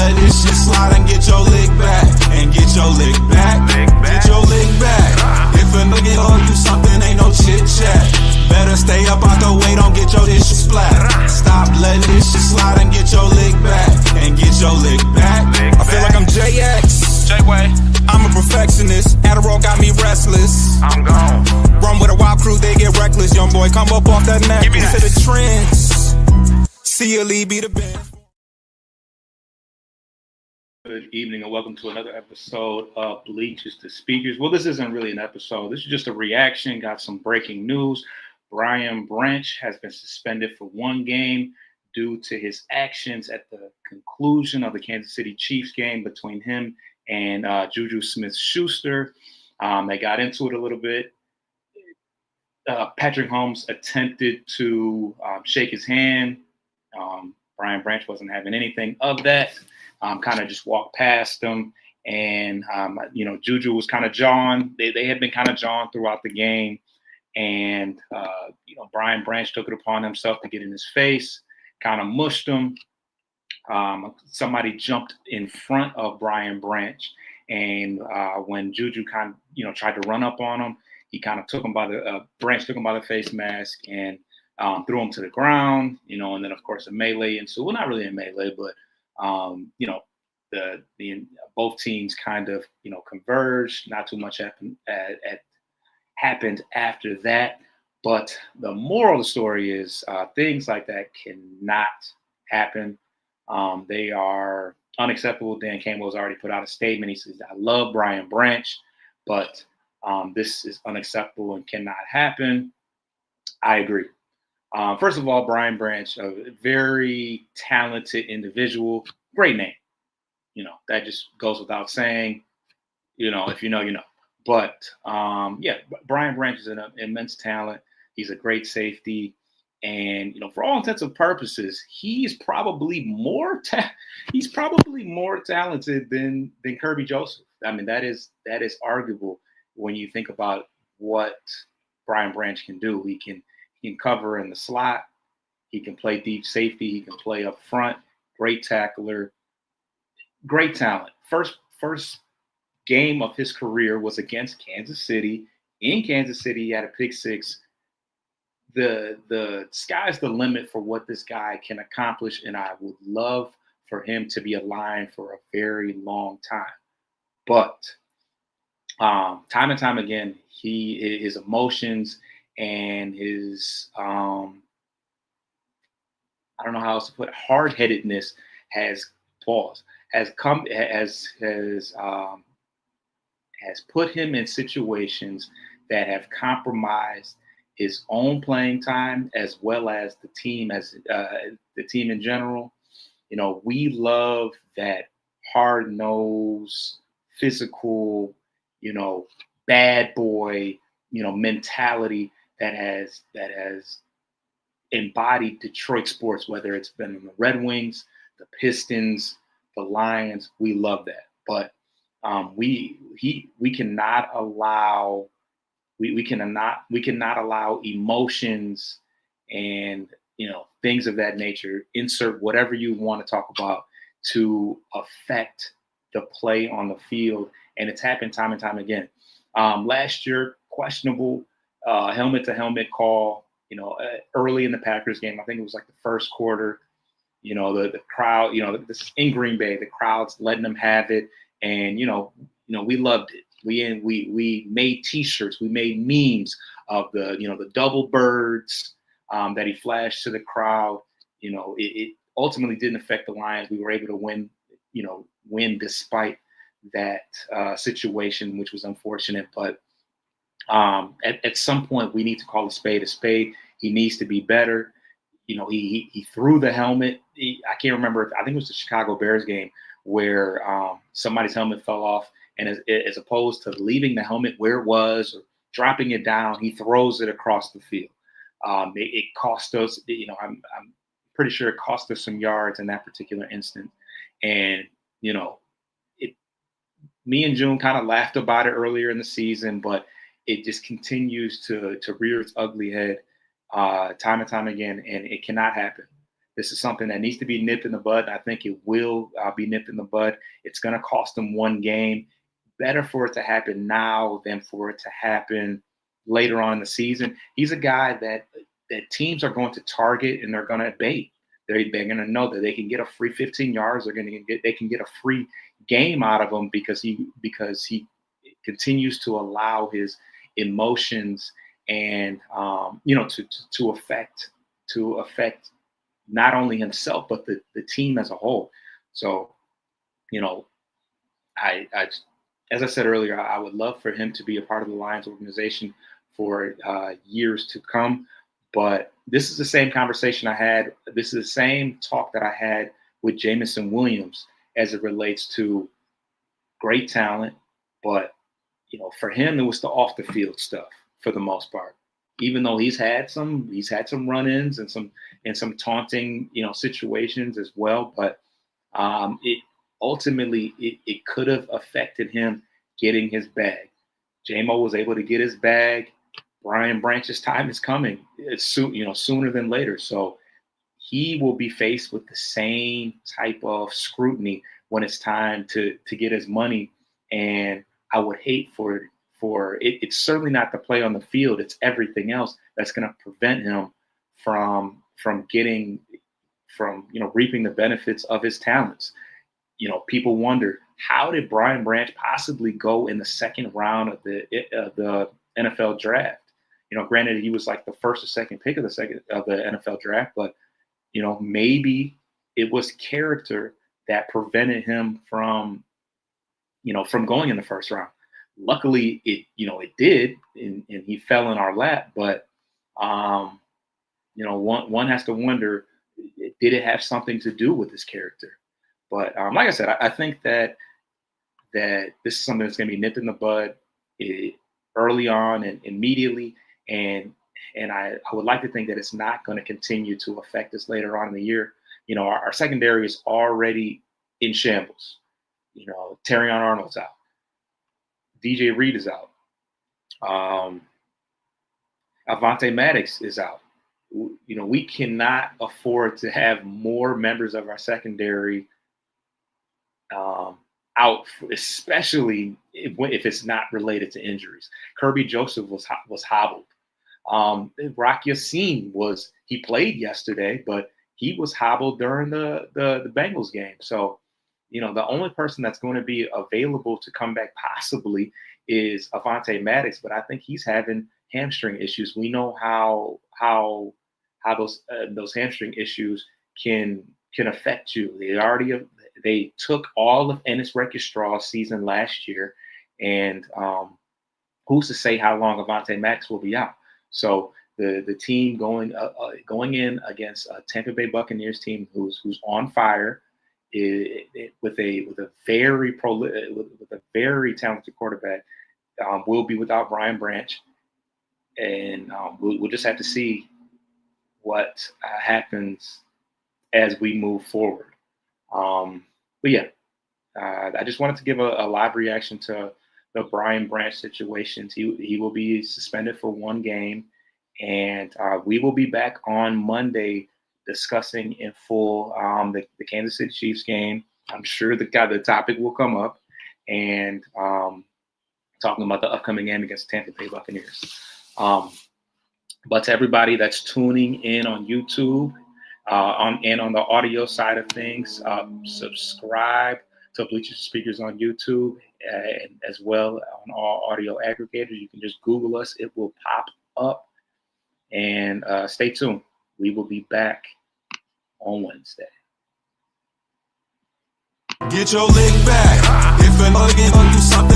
let this shit slide and get your lick back. And get your lick back. Get your lick back. If a nigga owe you something, ain't no chit chat. Better stay up out the way, don't get your shit splat. Stop letting this shit slide and get your lick back. And get your lick back. I feel like I'm JX. J-Way. I'm a perfectionist. Adderall got me restless. I'm gone. Run with a wild crew, they get reckless. Young boy, come up off that neck. Give me that. To the trends. See a lead, be the band. Good evening and welcome to another episode of Bleachers to Speakers. Well, this isn't really an episode. This is just a reaction. Got some breaking news. Brian Branch has been suspended for one game due to his actions at the conclusion of the Kansas City Chiefs game between him and Juju Smith-Schuster. They got into it a little bit. Patrick Holmes attempted to shake his hand. Brian Branch wasn't having anything of that. Kind of just walked past him. And, Juju was kind of jawing. They had been kind of jawing throughout the game. And, Brian Branch took it upon himself to get in his face, kind of mushed him. Somebody jumped in front of Brian Branch. And when Juju kind of, tried to run up on him, he kind of took him by the Branch took him by the face mask and threw him to the ground, and then of course a melee ensued. Well, not really a melee, but the both teams kind of converged. Not too much happened after that. But the moral of the story is things like that cannot happen. They are unacceptable. Dan Campbell has already put out a statement. He says, "I love Brian Branch, but this is unacceptable and cannot happen." I agree. First of all, Brian Branch, a very talented individual, great name. That just goes without saying. If you know, you know. But Brian Branch is an immense talent. He's a great safety, and for all intents and purposes, he's probably more talented than Kirby Joseph. I mean, that is arguable when you think about what Brian Branch can do. He can cover in the slot. He can play deep safety. He can play up front. Great tackler. Great talent. First game of his career was against Kansas City. In Kansas City, he had a pick six. The sky's the limit for what this guy can accomplish, and I would love for him to be aligned for a very long time. But time and time again, his emotions and his I don't know how else to put it, hard-headedness has put him in situations that have compromised his own playing time as well as the team in general. We love that hard-nosed, physical, bad boy, mentality that has embodied Detroit sports, whether it's been in the Red Wings, the Pistons, the Lions. We love that. But we cannot allow emotions and things of that nature, insert whatever you want to talk about, to affect the play on the field. And it's happened time and time again. Last year, questionable helmet to helmet call, early in the Packers game. I think it was like the first quarter. The crowd, this in Green Bay, the crowd's letting them have it. And, we loved it. We made T-shirts, we made memes of the double birds that he flashed to the crowd. It ultimately didn't affect the Lions. We were able to win despite that situation, which was unfortunate. But at some point, we need to call a spade a spade. He needs to be better. He threw the helmet. I can't remember. I think it was the Chicago Bears game where somebody's helmet fell off. And as opposed to leaving the helmet where it was or dropping it down, he throws it across the field. It cost us, I'm pretty sure it cost us some yards in that particular instance. And, me and June kind of laughed about it earlier in the season, but it just continues to rear its ugly head time and time again, and it cannot happen. This is something that needs to be nipped in the bud. I think it will be nipped in the bud. It's going to cost him one game. Better for it to happen now than for it to happen later on in the season. He's a guy that teams are going to target and they're going to bait. They're going to know that they can get a free 15 yards. They can get a free game out of him because he continues to allow his emotions and to affect not only himself but the team as a whole. So, I as I said earlier, I would love for him to be a part of the Lions organization for years to come. But this is the same conversation I had. This is the same talk that I had with Jameson Williams as it relates to great talent. But, for him, it was the off the field stuff for the most part. Even though he's had some run-ins and some taunting, situations as well. But it could have affected him getting his bag. J-Mo was able to get his bag. Brian Branch's time is coming. It's soon, sooner than later. So he will be faced with the same type of scrutiny when it's time to get his money. And I would hate for it. It's certainly not the play on the field. It's everything else that's going to prevent him from reaping the benefits of his talents. People wonder, how did Brian Branch possibly go in the second round of the NFL draft? Granted, he was like the first or second pick of the NFL draft, but maybe it was character that prevented him from going in the first round. Luckily, it did, and he fell in our lap. But one has to wonder, did it have something to do with his character? But like I said, I think that this is something that's going to be nipped in the bud early on and immediately. And I would like to think that it's not going to continue to affect us later on in the year. Our secondary is already in shambles. Terrion Arnold's out. DJ Reed is out. Avonte Maddox is out. We cannot afford to have more members of our secondary out, especially if it's not related to injuries. Kirby Joseph was hobbled. Rock Ya-Sin he played yesterday, but he was hobbled during the Bengals game. So, the only person that's going to be available to come back possibly is Avonte Maddox, but I think he's having hamstring issues. We know how those hamstring issues can affect you. They took all of Ennis Rakestraugh's season last year, and who's to say how long Avonte Maddox will be out? So the team going in against a Tampa Bay Buccaneers team who's on fire, with a very talented quarterback, will be without Brian Branch, and we'll just have to see what happens as we move forward. But yeah, I just wanted to give a live reaction to the Brian Branch situations. He will be suspended for one game, and we will be back on Monday discussing in full the Kansas City Chiefs game. I'm sure the topic will come up, and talking about the upcoming game against Tampa Bay Buccaneers. But to everybody that's tuning in on YouTube, on the audio side of things, subscribe to Bleachers Speakers on YouTube, and as well on all audio aggregators. You can just Google us; it will pop up. And stay tuned. We will be back on Wednesday. Get your lick back. If a nigga do something